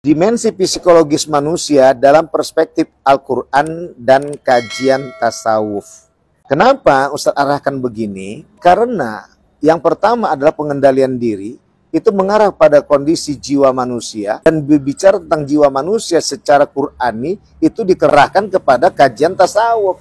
Dimensi psikologis manusia dalam perspektif Al-Quran dan kajian tasawuf. Kenapa Ustadz arahkan begini? Karena yang pertama adalah pengendalian diri, itu mengarah pada kondisi jiwa manusia, dan berbicara tentang jiwa manusia secara Qur'ani, itu dikerahkan kepada kajian tasawuf.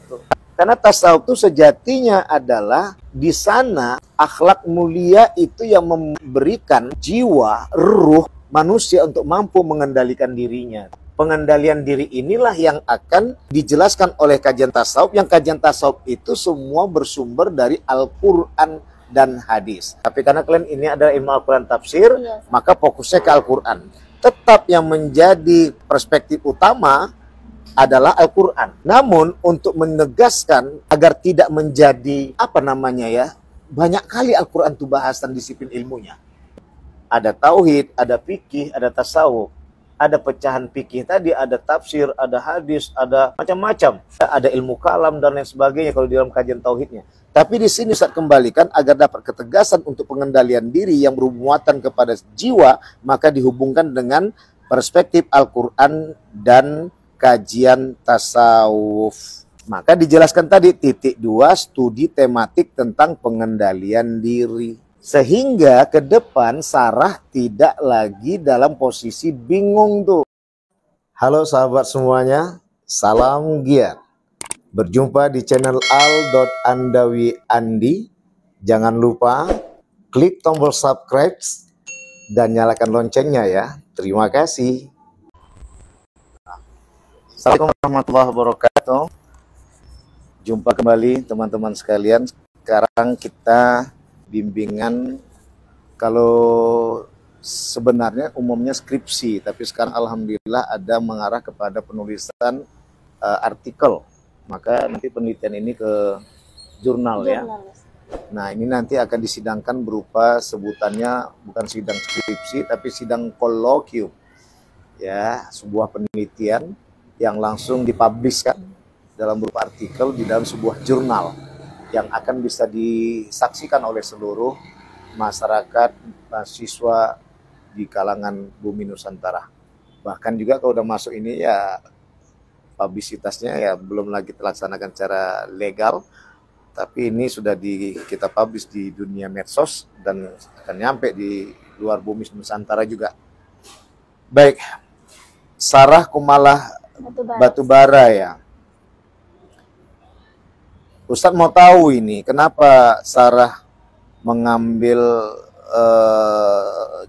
Karena tasawuf itu sejatinya adalah di sana akhlak mulia itu yang memberikan jiwa, ruh, manusia untuk mampu mengendalikan dirinya. Pengendalian diri inilah yang akan dijelaskan oleh kajian tasawuf, yang kajian tasawuf itu semua bersumber dari Al-Quran dan hadis. Tapi karena kalian ini adalah ilmu Al-Quran tafsir, maka fokusnya ke Al-Quran. Tetap yang menjadi perspektif utama adalah Al-Quran. Namun untuk menegaskan agar tidak menjadi banyak kali Al-Quran itu bahasan disiplin ilmunya. Ada tauhid, ada fikih, ada tasawuf, ada pecahan fikih tadi, ada tafsir, ada hadis, ada macam-macam, ada ilmu kalam dan lain sebagainya kalau di dalam kajian tauhidnya. Tapi di sini saya kembalikan agar dapat ketegasan untuk pengendalian diri yang bermuatan kepada jiwa, maka dihubungkan dengan perspektif Al-Quran dan kajian tasawuf. Maka dijelaskan tadi titik 2 studi tematik tentang pengendalian diri. Sehingga ke depan Sarah tidak lagi dalam posisi bingung tuh. Halo sahabat semuanya, salam giat. Berjumpa di channel al.andawi.andi. Jangan lupa klik tombol subscribe dan nyalakan loncengnya ya. Terima kasih. Assalamualaikum warahmatullahi wabarakatuh. Jumpa kembali teman-teman sekalian. Sekarang kita bimbingan, kalau sebenarnya umumnya skripsi, tapi sekarang alhamdulillah ada mengarah kepada penulisan artikel. Maka nanti penelitian ini ke jurnal ya. Nah ini nanti akan disidangkan berupa sebutannya bukan sidang skripsi tapi sidang kolokium ya, sebuah penelitian yang langsung dipublishkan dalam berupa artikel di dalam sebuah jurnal yang akan bisa disaksikan oleh seluruh masyarakat, mahasiswa di kalangan bumi Nusantara. Bahkan juga kalau udah masuk ini ya publisitasnya ya belum lagi terlaksanakan secara legal, tapi ini sudah kita publish di dunia medsos dan akan nyampe di luar bumi Nusantara juga. Baik, Sarah Kumalah Batubara ya. Ustadz mau tahu ini, kenapa Sarah mengambil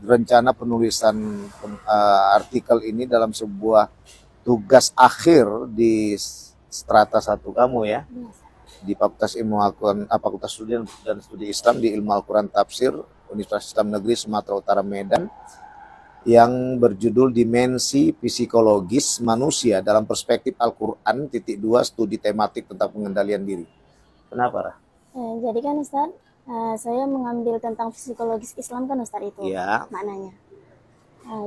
rencana penulisan artikel ini dalam sebuah tugas akhir di strata 1 kamu ya, di Fakultas Ilmu Al-Quran, Fakultas Studi dan Studi Islam di Ilmu Al-Quran Tafsir, Universitas Islam Negeri Sumatera Utara Medan, yang berjudul Dimensi Psikologis Manusia dalam Perspektif Al-Quran, titik 2 studi tematik tentang pengendalian diri. Kenapa, Rah? Jadi kan Ustadz, saya mengambil tentang psikologis Islam kan Ustadz itu ya, maknanya.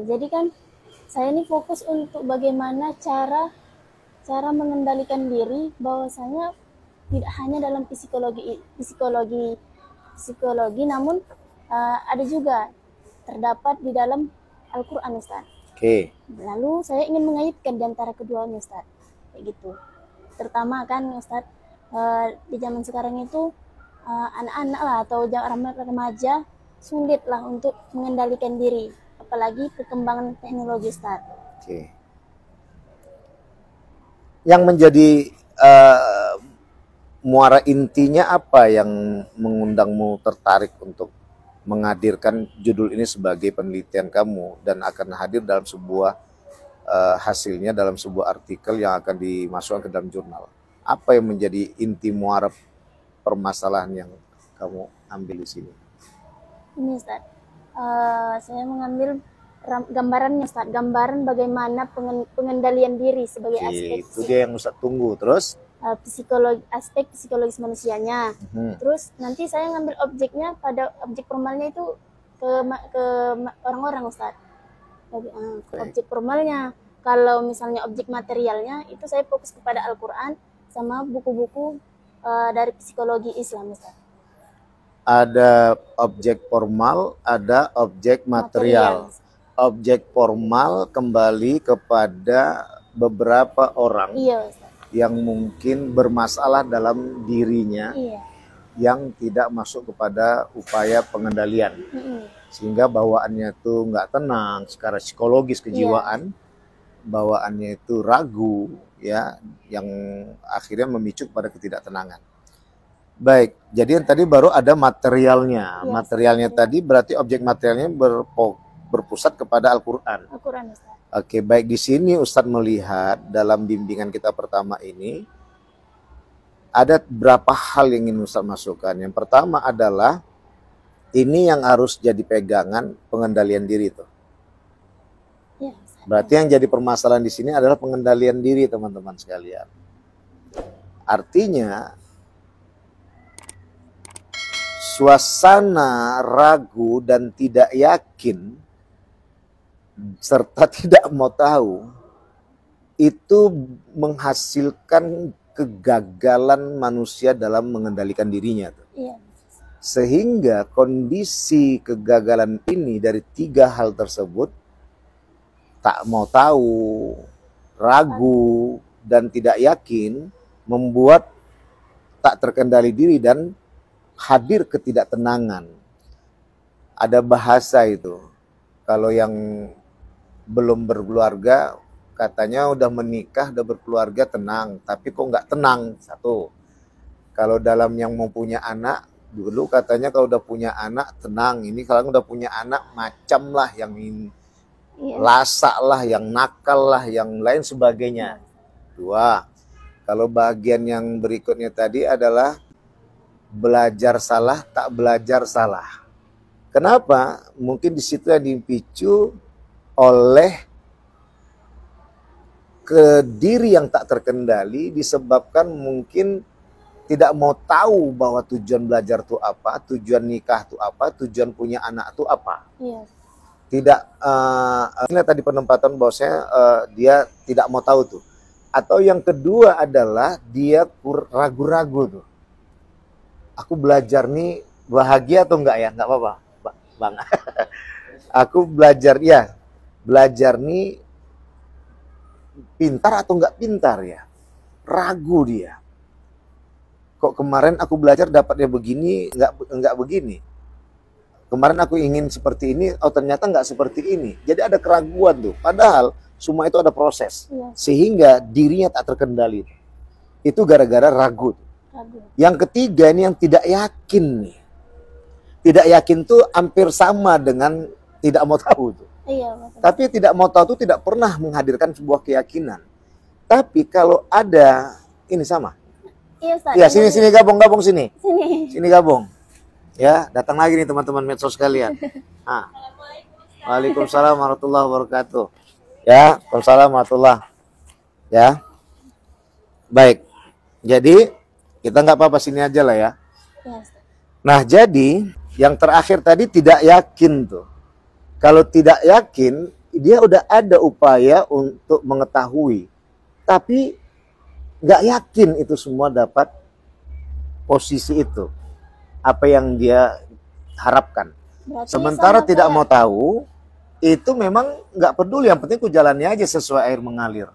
Jadi kan saya ini fokus untuk bagaimana cara mengendalikan diri, bahwasanya tidak hanya dalam psikologi, namun ada juga terdapat di dalam Al-Quran Ustadz. Oke. Lalu saya ingin mengaitkan di antara keduanya Ustadz, kayak gitu. Terutama kan Ustadz, di zaman sekarang itu anak-anak lah atau remaja sulit lah untuk mengendalikan diri, apalagi perkembangan teknologi Ustaz. Oke. Yang menjadi muara intinya apa yang mengundangmu tertarik untuk menghadirkan judul ini sebagai penelitian kamu dan akan hadir dalam sebuah hasilnya dalam sebuah artikel yang akan dimasukkan ke dalam jurnal? Apa yang menjadi inti muara permasalahan yang kamu ambil di sini? Ini Ustaz, saya mengambil gambarannya Ustaz, gambaran bagaimana pengendalian diri sebagai aspek. Itu dia yang Ustaz tunggu. Terus? Aspek psikologis manusianya. Terus nanti saya ngambil objeknya, pada objek formalnya itu ke orang-orang Ustaz. Objek formalnya. Kalau misalnya objek materialnya itu saya fokus kepada Al-Quran sama buku-buku dari psikologi Islam Ustaz. Ada objek formal, ada objek material. objek formal kembali kepada beberapa orang Iya, Ustaz. yang mungkin bermasalah dalam dirinya, Iya. yang tidak masuk kepada upaya pengendalian, sehingga bawaannya itu nggak tenang secara psikologis, kejiwaan, bawaannya itu ragu, ya, yang akhirnya memicu kepada ketidaktenangan. Baik, jadi yang tadi baru ada materialnya. Materialnya tadi berarti objek materialnya berpusat kepada Al-Quran. Al-Quran, Ustaz. Oke, baik, di sini Ustadz melihat dalam bimbingan kita pertama ini ada berapa hal yang ingin Ustadz masukkan. Yang pertama adalah ini yang harus jadi pegangan pengendalian diri itu. Ya, berarti yang jadi permasalahan di sini adalah pengendalian diri, teman-teman sekalian. Artinya suasana ragu dan tidak yakin serta tidak mau tahu itu menghasilkan kegagalan manusia dalam mengendalikan dirinya. Iya. Sehingga kondisi kegagalan ini dari 3 hal tersebut, tak mau tahu, ragu, dan tidak yakin, membuat tak terkendali diri dan hadir ketidaktenangan. Ada bahasa itu, kalau yang belum berkeluarga katanya udah menikah, udah berkeluarga tenang, tapi kok nggak tenang. Satu. Kalau dalam yang mau punya anak, dulu katanya kalau udah punya anak tenang, ini kalau udah punya anak macam lah, yang lasak lah, yang nakal lah, yang lain sebagainya. 2. Kalau bagian yang berikutnya tadi adalah belajar salah, tak belajar salah. Kenapa? Mungkin di situ yang dipicu oleh ke diri yang tak terkendali, disebabkan mungkin tidak mau tahu bahwa tujuan belajar itu apa, tujuan nikah itu apa, tujuan punya anak itu apa. Iya. Tidak, ini tadi penempatan bahwasanya dia tidak mau tahu tuh. Atau yang kedua adalah dia ragu-ragu tuh. Aku belajar nih bahagia atau enggak ya? Enggak apa-apa, Bang. Aku belajar, ya, belajar nih pintar atau enggak pintar ya? Ragu dia. Kok kemarin aku belajar dapatnya begini, enggak begini. Kemarin aku ingin seperti ini, oh ternyata enggak seperti ini. Jadi ada keraguan tuh. Padahal semua itu ada proses. Sehingga dirinya tak terkendali. Itu gara-gara ragu. Yang ketiga ini yang tidak yakin nih. Tidak yakin tuh hampir sama dengan tidak mau tahu tuh. Iya, betul. Tapi tidak mau tahu itu tidak pernah menghadirkan sebuah keyakinan. Tapi kalau ada ini sama. Iya, Ustaz. Ya, sini gabung sini. Sini Gabung. Ya, datang lagi nih teman-teman medsos sekalian. Ah. Waalaikumsalam warahmatullahi wabarakatuh. Ya, waalaikumsalam warahmatullahi. Ya. Baik. Jadi kita nggak apa-apa sini aja lah ya. Ya, nah, jadi yang terakhir tadi tidak yakin tuh. Kalau tidak yakin, dia udah ada upaya untuk mengetahui. Tapi nggak yakin itu semua dapat posisi itu. Apa yang dia harapkan. berarti Sementara sama tidak kayak- mau tahu, itu memang nggak peduli. Yang penting ku jalannya aja sesuai air mengalir.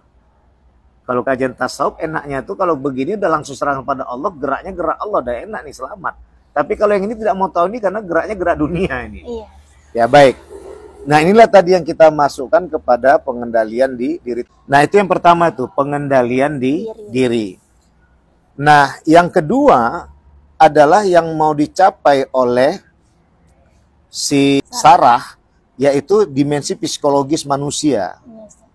Kalau kajian tasawuf enaknya tuh kalau begini udah langsung serahkan pada Allah, geraknya gerak Allah, udah enak nih, selamat. Tapi kalau yang ini tidak mau tahu ini karena geraknya gerak dunia ini. Iya. Ya baik. Nah inilah tadi yang kita masukkan kepada pengendalian di diri. Nah itu yang pertama tuh, pengendalian di diri. Nah yang kedua adalah yang mau dicapai oleh si Sarah, yaitu dimensi psikologis manusia. Iya, Ustaz.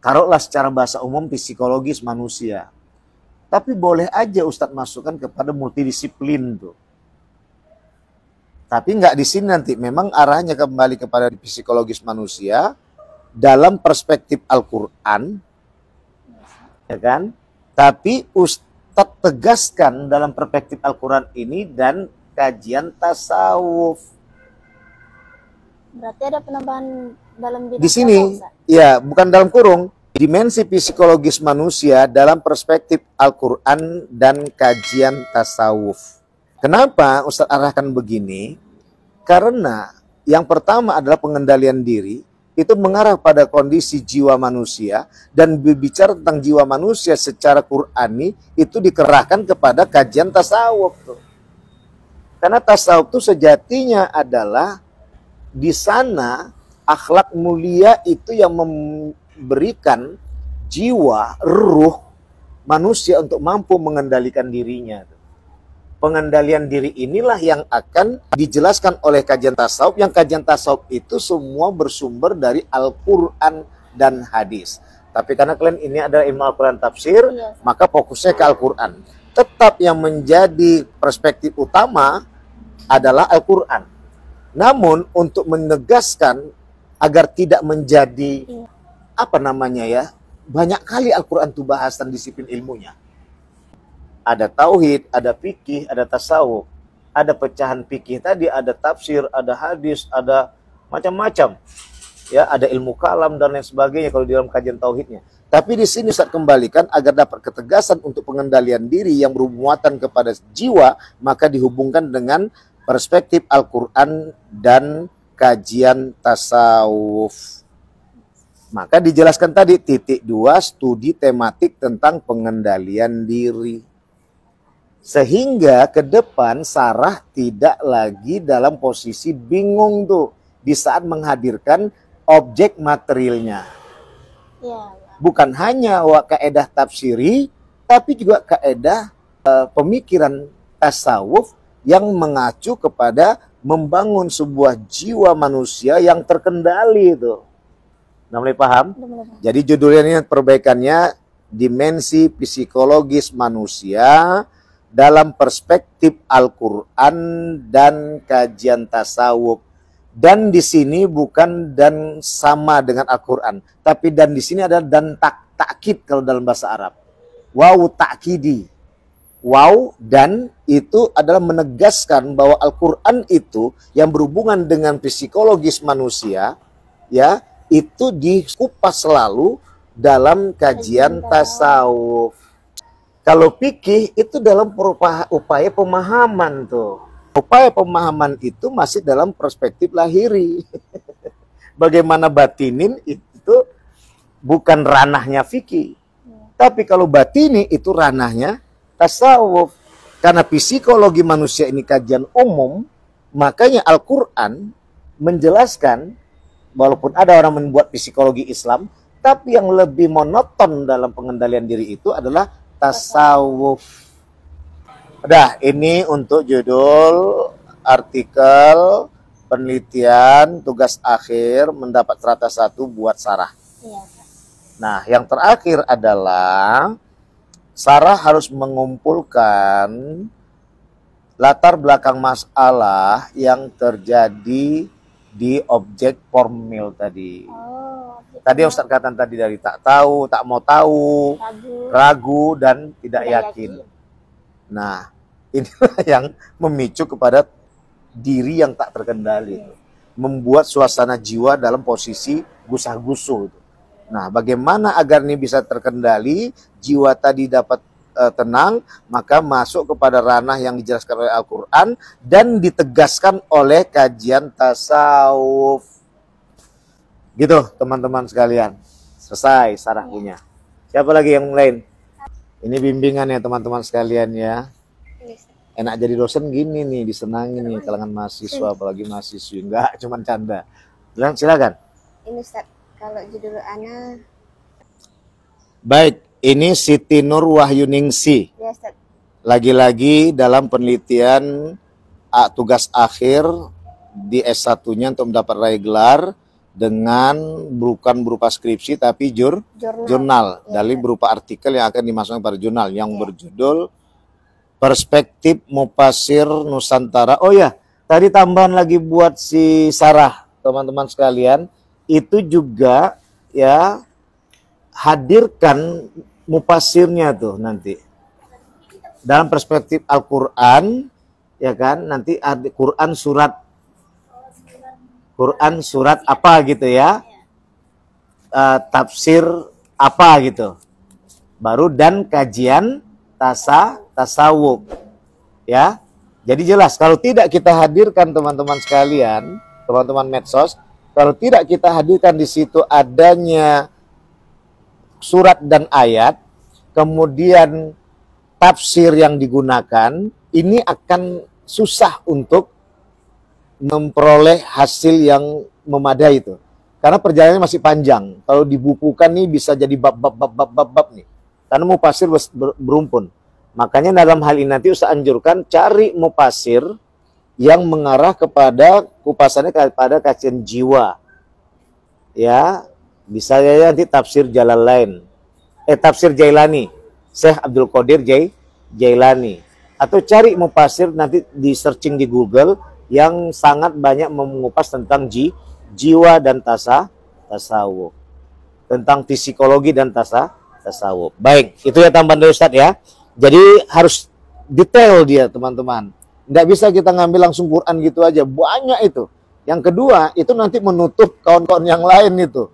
Taruhlah secara bahasa umum psikologis manusia. Tapi boleh aja Ustadz masukkan kepada multidisiplin tuh. Tapi nggak di sini nanti. Memang arahnya kembali kepada psikologis manusia dalam perspektif Al-Quran, ya kan? Tapi Ustadz tegaskan dalam perspektif Al-Quran ini dan kajian tasawuf. Berarti ada penambahan dalam bidang Di sini, apa, Ustaz? ya bukan dalam kurung, dimensi psikologis manusia dalam perspektif Al-Quran dan kajian tasawuf. Kenapa Ustadz arahkan begini? Karena yang pertama adalah pengendalian diri, itu mengarah pada kondisi jiwa manusia, dan berbicara tentang jiwa manusia secara Qur'ani itu dikerahkan kepada kajian tasawuf tuh. Karena tasawuf itu sejatinya adalah di sana akhlak mulia itu yang memberikan jiwa, ruh manusia untuk mampu mengendalikan dirinya. Pengendalian diri inilah yang akan dijelaskan oleh kajian tasawuf, yang kajian tasawuf itu semua bersumber dari Al-Quran dan hadis. Tapi karena kalian ini adalah ilmu Al-Quran tafsir, maka fokusnya ke Al-Quran. Tetap yang menjadi perspektif utama adalah Al-Quran. Namun untuk menegaskan agar tidak menjadi banyak kali Al-Quran itu bahasan disiplin ilmunya. Ada tauhid, ada fikih, ada tasawuf, ada pecahan fikih tadi, ada tafsir, ada hadis, ada macam-macam. Ya, ada ilmu kalam dan lain sebagainya kalau di dalam kajian tauhidnya. Tapi di sini Ustaz kembalikan agar dapat ketegasan untuk pengendalian diri yang bermuatan kepada jiwa, maka dihubungkan dengan perspektif Al-Quran dan kajian tasawuf. Maka dijelaskan tadi titik 2 studi tematik tentang pengendalian diri. Sehingga ke depan Sarah tidak lagi dalam posisi bingung tuh di saat menghadirkan objek materialnya. Ya. Bukan hanya kaedah tafsiri, tapi juga kaedah pemikiran tasawuf yang mengacu kepada membangun sebuah jiwa manusia yang terkendali itu. Nah, mulai paham? Jadi judulnya ini perbaikannya dimensi psikologis manusia dalam perspektif Al-Quran dan kajian tasawuf. Dan di sini bukan dan sama dengan Al-Quran, tapi dan di sini adalah dan takkid kalau dalam bahasa Arab. Waw takkidi. Waw dan itu adalah menegaskan bahwa Al-Quran itu yang berhubungan dengan psikologis manusia, ya, itu dikupas selalu dalam kajian tasawuf. Kalau fikih itu dalam upaya pemahaman tuh. Upaya pemahaman itu masih dalam perspektif lahiri. Bagaimana batinin itu bukan ranahnya fikih. Tapi kalau batini itu ranahnya tasawuf. Karena psikologi manusia ini kajian umum, makanya Al-Quran menjelaskan, walaupun ada orang membuat psikologi Islam, tapi yang lebih monoton dalam pengendalian diri itu adalah tasawuf. Udah, ini untuk judul artikel penelitian tugas akhir mendapat strata 1 buat Sarah. Iya. Nah, yang terakhir adalah Sarah harus mengumpulkan latar belakang masalah yang terjadi di objek formil tadi. Tadi Ustaz katakan tadi dari tak tahu, tak mau tahu, ragu dan tidak yakin. Nah, inilah yang memicu kepada diri yang tak terkendali. Membuat suasana jiwa dalam posisi gusah-gusuh. Nah, bagaimana agar ini bisa terkendali, jiwa tadi dapat tenang, maka masuk kepada ranah yang dijelaskan oleh Al-Quran dan ditegaskan oleh kajian tasawuf. Gitu teman-teman sekalian. Selesai Sarah punya. Siapa lagi yang lain? Ini bimbingan ya teman-teman sekalian ya. Enak jadi dosen gini nih, disenangi nih kalangan mahasiswa, apalagi mahasiswi. Enggak, cuman canda. Silakan. Ini Ustaz, kalau judul Ana. Baik, ini Siti Nur Wahyuningsi. Ya, Ustaz. Lagi-lagi dalam penelitian tugas akhir di S1-nya untuk mendapat raih gelar dengan bukan berupa skripsi tapi jurnal ya, dari berupa artikel yang akan dimasukkan pada jurnal yang berjudul Perspektif Mufasir Nusantara. Oh ya, tadi tambahan lagi buat si Sarah, teman-teman sekalian, itu juga ya hadirkan mufasirnya tuh nanti dalam perspektif Al-Quran, ya kan, nanti ada Quran surat apa gitu ya, tafsir apa gitu, baru dan kajian tasawuf ya. Jadi jelas kalau tidak kita hadirkan teman-teman sekalian, teman-teman medsos, Kalau tidak kita hadirkan di situ adanya surat dan ayat, kemudian tafsir yang digunakan, ini akan susah untuk memperoleh hasil yang memadai itu. Karena perjalanannya masih panjang. Kalau dibukukan nih bisa jadi bab nih. Karena mufasir berumpun. Makanya dalam hal ini nanti Ustaz anjurkan cari mufasir yang mengarah kepada kupasannya kepada kajian jiwa. Ya, bisa ya nanti tafsir Jalalain. Tafsir Jailani. Syekh Abdul Qadir Jailani. Atau cari mufasir nanti di searching di Google yang sangat banyak mengupas tentang jiwa dan tasawuf. Tentang psikologi dan tasawuf. Baik, itu ya tambahan dari Ustadz ya. Jadi harus detail dia teman-teman. Nggak bisa kita ngambil langsung Quran gitu aja. Banyak itu. Yang kedua, itu nanti menutup kawan-kawan yang lain itu.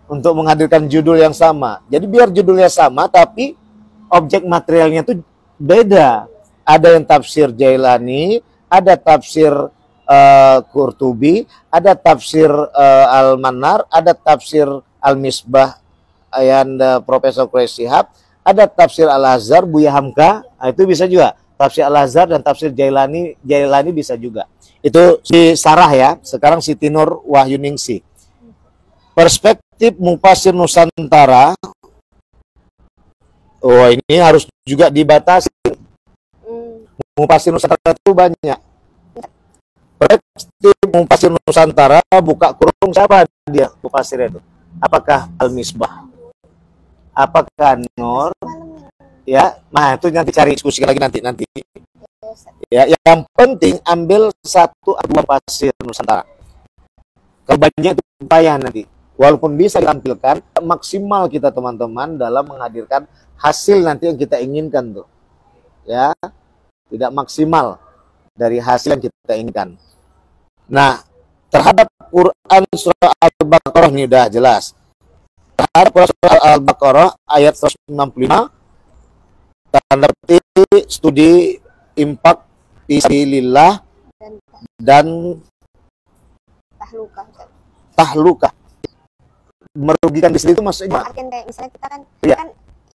Untuk menghadirkan judul yang sama. Jadi biar judulnya sama, tapi objek materialnya itu beda. Ada yang tafsir Jailani, ada tafsir Qurtubi, ada tafsir Al-Manar, ada tafsir Al-Misbah and Profesor Quraish Shihab, ada tafsir Al-Azhar Buya Hamka, nah, itu bisa juga. Tafsir Al-Azhar dan tafsir Jailani bisa juga. Itu si Sarah ya, sekarang Siti Nur Wahyuningsi. Perspektif Mufasir Nusantara, oh ini harus juga dibatasi. Mufasir Nusantara itu banyak. Perspektif Mufasir Nusantara buka kurung siapa dia mufasir itu? Apakah Al-Misbah? Apakah Nur? Ya, nah itu nanti cari diskusi lagi nanti. Ya, yang penting ambil satu atau dua mufasir Nusantara. Kalau banyak itu payah nanti. Walaupun bisa ditampilkan, maksimal kita teman-teman dalam menghadirkan hasil nanti yang kita inginkan tuh. Ya. Tidak maksimal dari hasil yang kita inginkan. Nah, terhadap Quran surah Al-Baqarah ini udah jelas. Terhadap Quran surah Al-Baqarah ayat 165, tanda petik studi impak fisabilillah dan tahluka. Merugikan di situ maksudnya. Kayak misalnya kita kan, ya.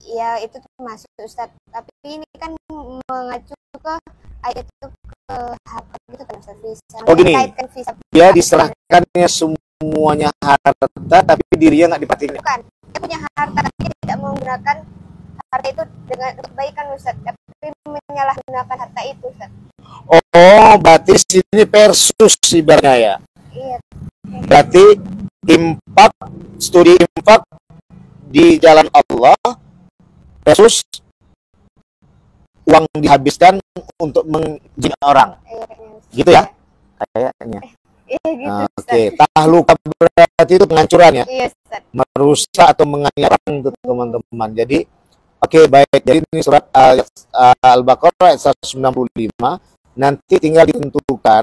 Ya itu masuk Ustadz, tapi ini kan mengacu ke ayat itu ke harta gitu kan Ustadz, visa. Oh gini, dia diserahkannya semuanya harta, tapi dirinya nggak dipakai. Bukan, dia punya harta tapi dia tidak menggunakan harta itu dengan kebaikan Ustadz, tapi menyalahgunakan harta itu Ustadz. Oh, berarti sini versus ibaratnya ya. Iya. Berarti studi impak di jalan Allah versus uang dihabiskan untuk menjadi orang. Gitu ya? Kayaknya. Gitu, Oke, tahluka berarti itu penghancuran ya? Iya, Ustaz. Merusak atau menganiaya orang itu teman-teman. Jadi, oke, baik. Jadi ini surat Al-Baqarah ayat 195. Nanti tinggal ditentukan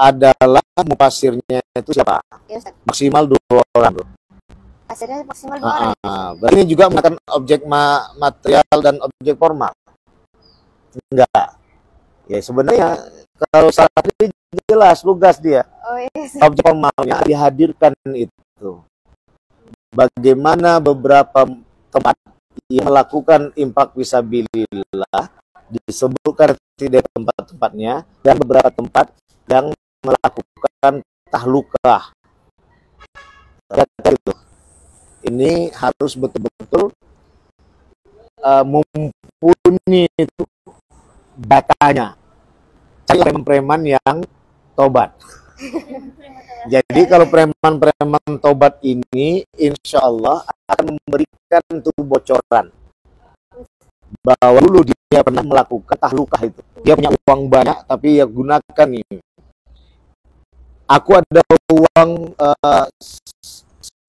adalah mufasirnya itu siapa? Iya, Ustaz. Maksimal 2 orang, bro. Hasilnya maksimal 2 orang. Berarti ini juga menggunakan objek material dan objek formal? Enggak. Ya sebenarnya kalau salah ini jelas lugas dia. Oh, yes. Objek formalnya dihadirkan itu. Bagaimana beberapa tempat yang melakukan impak fisabilillah disebutkan tidak tempat-tempatnya, dan beberapa tempat yang melakukan tahlukah. Itu. Ini harus betul-betul mumpuni itu datanya. Cari preman-preman yang tobat. Jadi kalau preman-preman tobat ini insya Allah akan memberikan tuh bocoran bahwa dulu dia pernah melakukan tahlukah itu. Dia punya uang banyak tapi ya gunakan ini. Aku ada uang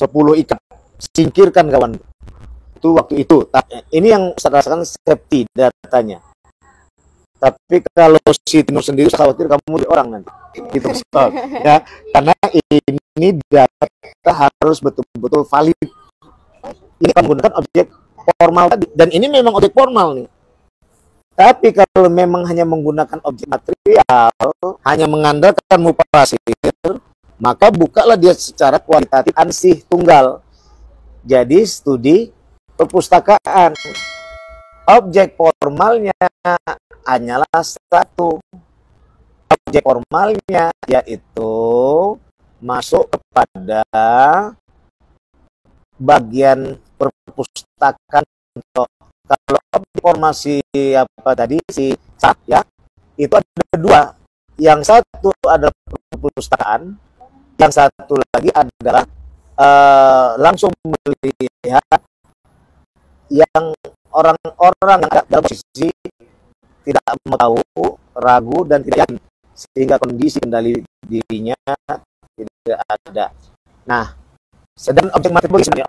10 ikan, singkirkan kawan. Itu waktu itu. Ini yang saya rasakan safety datanya. Tapi kalau si Tino sendiri khawatir kamu di orang nanti. Itu ya, karena ini data harus betul-betul valid. Ini kamu menggunakan objek formal tadi, dan ini memang objek formal nih. Tapi kalau memang hanya menggunakan objek material, hanya mengandalkan mufasir, maka bukalah dia secara kualitatif ansih tunggal. Jadi studi perpustakaan. Objek formalnya hanyalah satu. Objek formalnya yaitu masuk kepada bagian perpustakaan. Kalau informasi apa tadi ya, itu ada dua. Yang satu adalah perpustakaan, yang satu lagi adalah langsung melihat yang orang-orang yang dalam posisi tidak tahu, ragu dan tidak yakin, sehingga kondisi kendali dirinya tidak ada. Nah, sedang objek material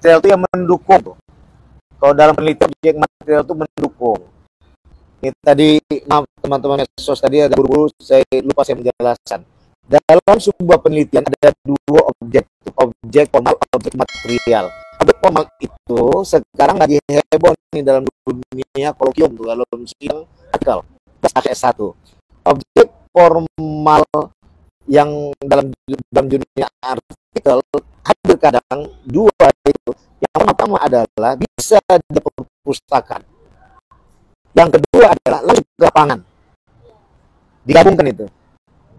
itu yang mendukung. Kalau dalam penelitian objek material itu mendukung. Ini tadi, maaf teman-teman sos tadi ada buru-buru, saya lupa saya menjelaskan. Dalam sebuah penelitian ada dua objek formal, objek material. Objek formal itu sekarang lagi heboh nih dalam dunia kolokium tuh kalau sidang akal AS1. Objek formal yang dalam dunia artikel hadir kadang dua itu. Yang pertama adalah bisa di perpustakaan. Yang kedua adalah langsung ke lapangan. Digabungkan itu.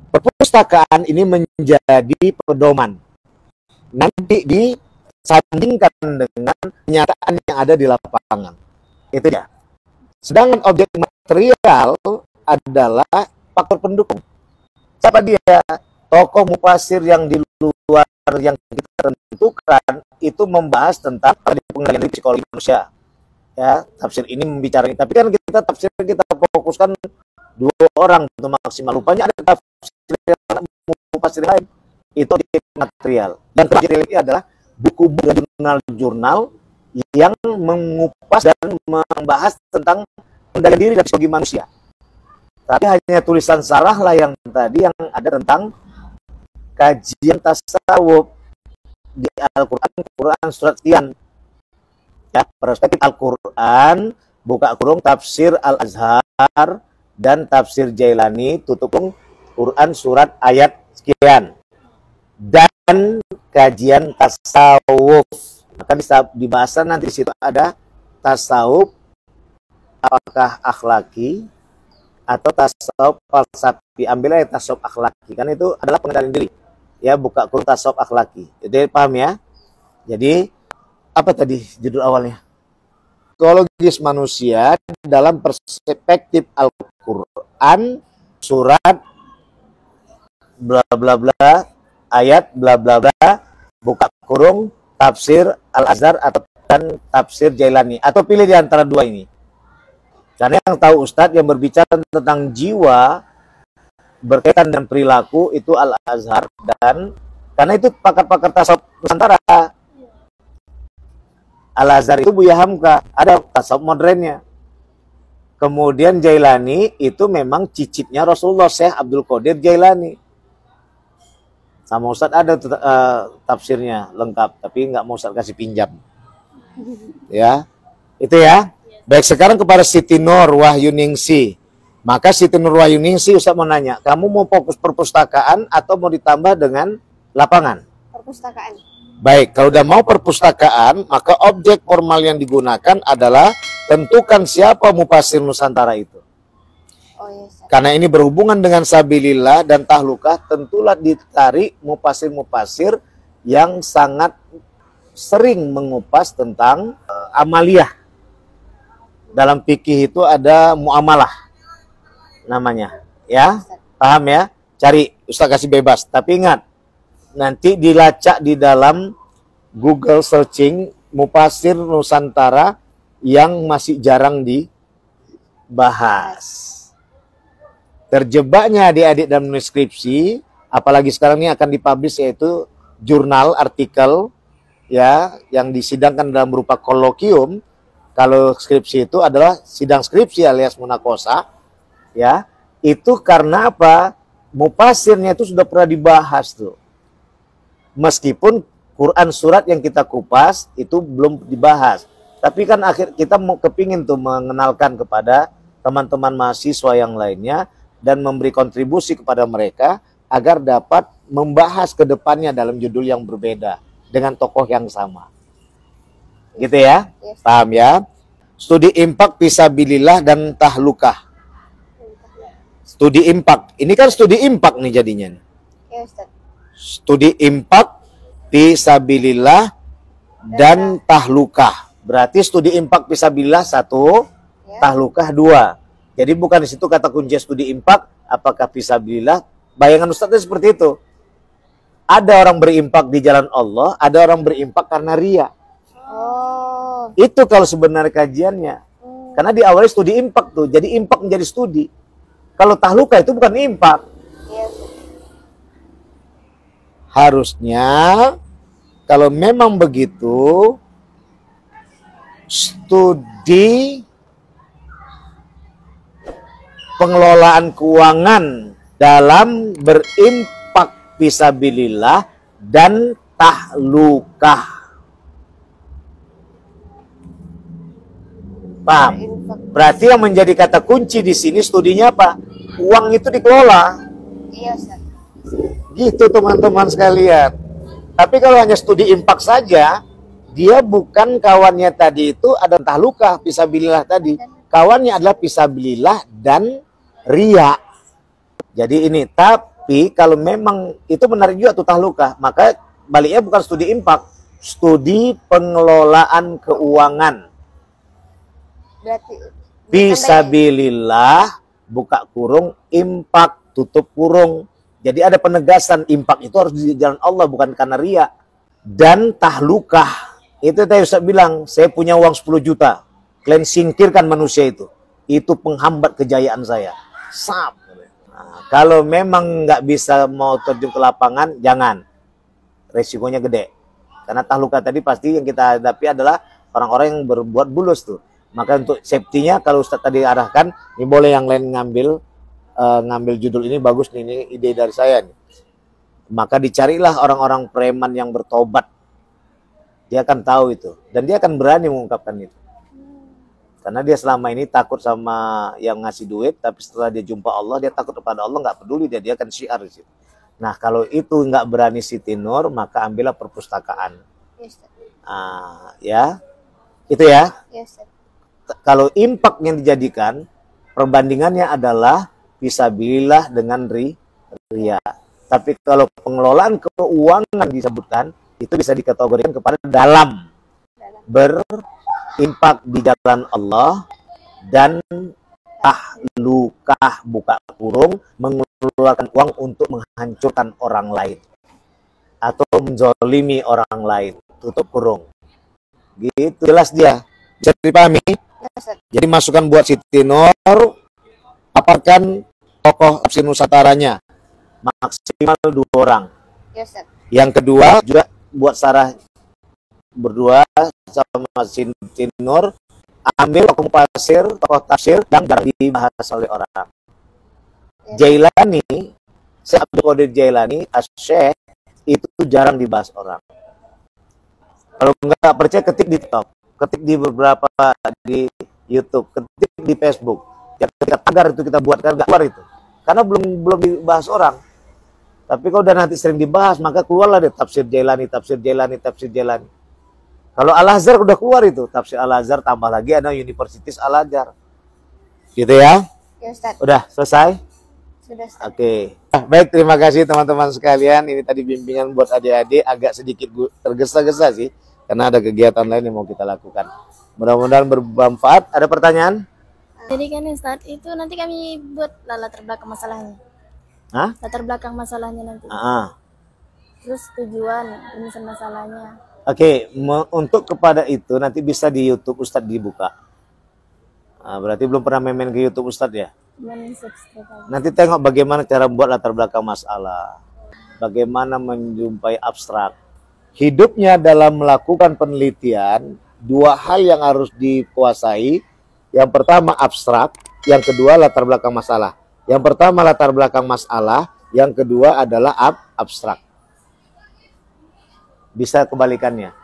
Perpustakaan ini menjadi pedoman. Nanti disandingkan dengan kenyataan yang ada di lapangan. Itu ya. Sedangkan objek material adalah faktor pendukung. Siapa dia? Tokoh mufasir yang di luar yang kita tentukan itu membahas tentang pengendalian psikologi manusia. Ya, tafsir ini membicarakan. Tapi kan kita fokuskan dua orang untuk maksimal. Rupanya ada mufasir lain. Itu objek material. Dan terakhir ini adalah buku-buku dan jurnal yang mengupas dan membahas tentang pengendalian diri dan psikologi manusia. Tapi hanya tulisan salah lah yang tadi yang ada tentang kajian tasawuf di Al-Quran surat sekian. Ya, perspektif Al-Quran, buka kurung tafsir Al-Azhar dan tafsir Jailani, tutup kurung Quran surat ayat sekian. Dan kajian tasawuf. Maka di bahasan nanti di situ ada tasawuf apakah akhlaki atau tasawuf falsafi. Ambil aja tasawuf akhlaki, kan itu adalah pengendalian diri. Ya, buka kurung tasawuf akhlaki. Jadi paham ya? Jadi apa tadi judul awalnya? Psikologis manusia dalam perspektif Al-Quran surat bla bla bla ayat bla bla bla buka kurung tafsir Al-Azhar atau dan tafsir Jailani, atau pilih di antara dua ini. Karena yang tahu Ustadz yang berbicara tentang jiwa berkaitan dengan perilaku itu Al-Azhar, dan karena itu pakar-pakar tasawuf Nusantara. Al-Azhar itu Buya Hamka, ada tasawuf modernnya. Kemudian Jailani itu memang cicitnya Rasulullah, Syekh Abdul Qadir Jailani. Sama Ustadz ada tafsirnya lengkap, tapi nggak mau Ustadz kasih pinjam. Ya, itu ya. Baik, sekarang kepada Siti Nur Wahyuningsi. Maka Siti Nur Wahyuningsi, Ustadz mau nanya, kamu mau fokus perpustakaan atau mau ditambah dengan lapangan? Perpustakaan. Baik, kalau udah mau perpustakaan, maka objek formal yang digunakan adalah tentukan siapa mufasir Nusantara itu. Oh, yes. Karena ini berhubungan dengan sabilillah dan tahlukah, tentulah ditarik mufasir-mufasir yang sangat sering mengupas tentang amaliyah. Dalam fikih itu ada muamalah namanya, ya. Paham ya? Cari, Ustaz kasih bebas, tapi ingat, nanti dilacak di dalam Google searching mufasir Nusantara yang masih jarang dibahas. Terjebaknya adik-adik dalam menulis skripsi, apalagi sekarang ini akan dipublish yaitu jurnal, artikel, ya, yang disidangkan dalam berupa kolokium. Kalau skripsi itu adalah sidang skripsi alias munakosa, ya, itu karena apa? Mufasirnya itu sudah pernah dibahas tuh. Meskipun Quran surat yang kita kupas itu belum dibahas, tapi kan akhir kita mau kepingin tuh mengenalkan kepada teman-teman mahasiswa yang lainnya dan memberi kontribusi kepada mereka agar dapat membahas ke depannya dalam judul yang berbeda dengan tokoh yang sama. Gitu ya? Yes. Paham ya? Studi impak fisabilillah dan tahlukah. Studi impak. Ini kan studi impak nih jadinya. Ya Ustaz. Studi impak fisabilillah dan tahlukah. Berarti studi impak fisabilillah 1, Ya. tahlukah 2. Jadi bukan di situ kata kunci studi impak apakah fisabilillah. Bayangan Ustaz itu seperti itu. Ada orang berimpak di jalan Allah, ada orang berimpak karena ria. Oh. Itu kalau sebenarnya kajiannya. Karena diawali studi impak tuh. Jadi impak menjadi studi. Kalau tahluka itu bukan impak. Iya Ustaz. Harusnya kalau memang begitu studi pengelolaan keuangan dalam berimpak fisabilillah dan tahlukah. Paham? Berinfak. Berarti yang menjadi kata kunci di sini studinya apa? Uang itu dikelola. Iya Ustaz. Gitu teman-teman sekalian. Tapi kalau hanya studi impak saja, dia bukan kawannya tadi itu ada tahlukah fisabilillah tadi. Kawannya adalah fisabilillah dan ria. Jadi ini, tapi kalau memang itu menarik juga tuh tahlukah, maka baliknya bukan studi impak, studi pengelolaan keuangan. Berarti Fisabilillah, buka kurung, impak, tutup kurung. Jadi ada penegasan, impak itu harus di jalan Allah, bukan karena ria. Dan tahlukah, itu tadi Ustaz bilang, saya punya uang 10 juta. Kalian singkirkan manusia itu. Itu penghambat kejayaan saya. Sap. Nah, kalau memang nggak bisa mau terjun ke lapangan, jangan. Resikonya gede. Karena tahluka tadi pasti yang kita hadapi adalah orang-orang yang berbuat bulus tuh. Maka untuk safety-nya kalau Ustaz tadi arahkan, ini boleh yang lain ngambil judul ini bagus nih, ini ide dari saya nih. Maka dicarilah orang-orang preman yang bertobat. Dia akan tahu itu dan dia akan berani mengungkapkan itu. Karena dia selama ini takut sama yang ngasih duit, tapi setelah dia jumpa Allah, dia takut kepada Allah, nggak peduli dia akan syiar di situ. Nah, kalau itu nggak berani Siti Nur, maka ambillah perpustakaan. Yes, Ustaz. Ya, itu ya. Yes, Ustaz. Kalau impak yang dijadikan, perbandingannya adalah fisabilillah dengan ria. Tapi kalau pengelolaan keuangan disebutkan, itu bisa dikategorikan kepada dalam berimpak di jalan Allah dan tahlukah, buka kurung, mengeluarkan uang untuk menghancurkan orang lain atau menzolimi orang lain, tutup kurung. Gitu, jelas dia. Bisa dipahami? Yes, Ustaz. Jadi masukan buat Siti Nur, paparkan tokoh tafsir Nusataranya maksimal 2 orang. Yes, Ustaz. Yang kedua juga buat Sarah berdua sama Siti Nur, ambil tokoh pasir, tokoh tafsir yang jarang dibahas oleh orang. Yes. Jailani, Syekh Abdul Qadir Jailani, Asy-Syaikh, itu jarang dibahas orang. Kalau nggak percaya ketik di TikTok, ketik di beberapa di YouTube, ketik di Facebook. Ya, ketika tagar itu kita buat kan nggak keluar itu, karena belum dibahas orang. Tapi kalau udah nanti sering dibahas, maka keluarlah deh tafsir Jailani, tafsir Jailani, tafsir Jailani. Kalau Al-Azhar udah keluar itu, tafsir Al-Azhar, tambah lagi ada Universitas Al-Azhar. Gitu ya? Yes, Ustaz. Udah selesai? Sudah, Ustaz. Oke. Baik, terima kasih teman-teman sekalian. Ini tadi bimbingan buat adik-adik, agak sedikit tergesa-gesa sih, karena ada kegiatan lain yang mau kita lakukan. Mudah-mudahan bermanfaat. Ada pertanyaan? Jadi kan Ustadz, itu nanti kami buat latar belakang masalahnya. Hah? Latar belakang masalahnya nanti. Terus tujuan, rumusan masalahnya. Oke, untuk kepada itu nanti bisa di YouTube Ustadz dibuka. Berarti belum pernah main ke YouTube Ustadz ya? Dan subscribe aja. Nanti tengok bagaimana cara buat latar belakang masalah. Bagaimana menjumpai abstrak. Hidupnya dalam melakukan penelitian, 2 hal yang harus dikuasai. Yang pertama abstrak, yang kedua latar belakang masalah. Yang pertama latar belakang masalah, yang kedua adalah abstrak. Bisa kebalikannya.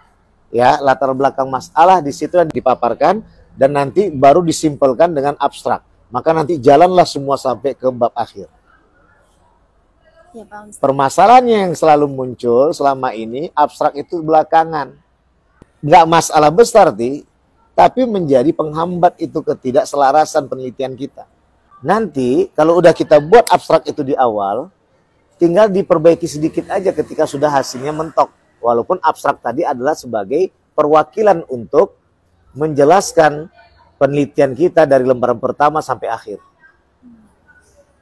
Ya, latar belakang masalah di situ dipaparkan dan nanti baru disimpulkan dengan abstrak. maka nanti jalanlah semua sampai ke bab akhir. Ya, paham, Ustaz. Permasalahannya yang selalu muncul selama ini, abstrak itu belakangan. Nggak masalah besar, tapi menjadi penghambat itu ketidakselarasan penelitian kita. Nanti kalau udah kita buat abstrak itu di awal, tinggal diperbaiki sedikit aja ketika sudah hasilnya mentok. Walaupun abstrak tadi adalah sebagai perwakilan untuk menjelaskan penelitian kita dari lembaran pertama sampai akhir.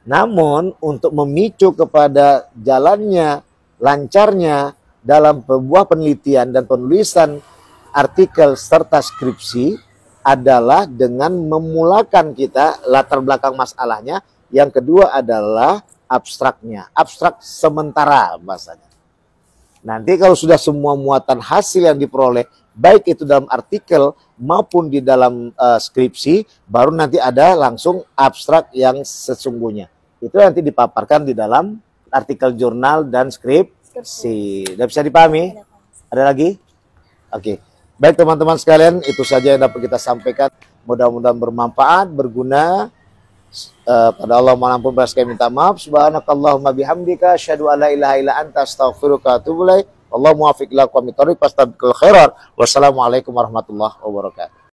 Namun untuk memicu kepada jalannya, lancarnya dalam sebuah penelitian dan penulisan artikel serta skripsi adalah dengan memulakan kita latar belakang masalahnya. Yang kedua adalah abstraknya, abstrak sementara bahasanya. Nanti kalau sudah semua muatan hasil yang diperoleh, baik itu dalam artikel maupun di dalam skripsi, baru nanti ada langsung abstrak yang sesungguhnya. Itu nanti dipaparkan di dalam artikel jurnal dan skripsi. Sudah bisa dipahami? Ada lagi? Oke. Baik teman-teman sekalian, itu saja yang dapat kita sampaikan. Mudah-mudahan bermanfaat, berguna. Pada Allah mohon ampun, saya minta maaf. Subhanakallahumma bihamdika asyhadu an la ilaha illa anta astaghfiruka wa atubu ilaik. Wallahu muwaffiq ila aqwamit thoriq, fastabiqul khairat. Wassalamualaikum warahmatullahi wabarakatuh.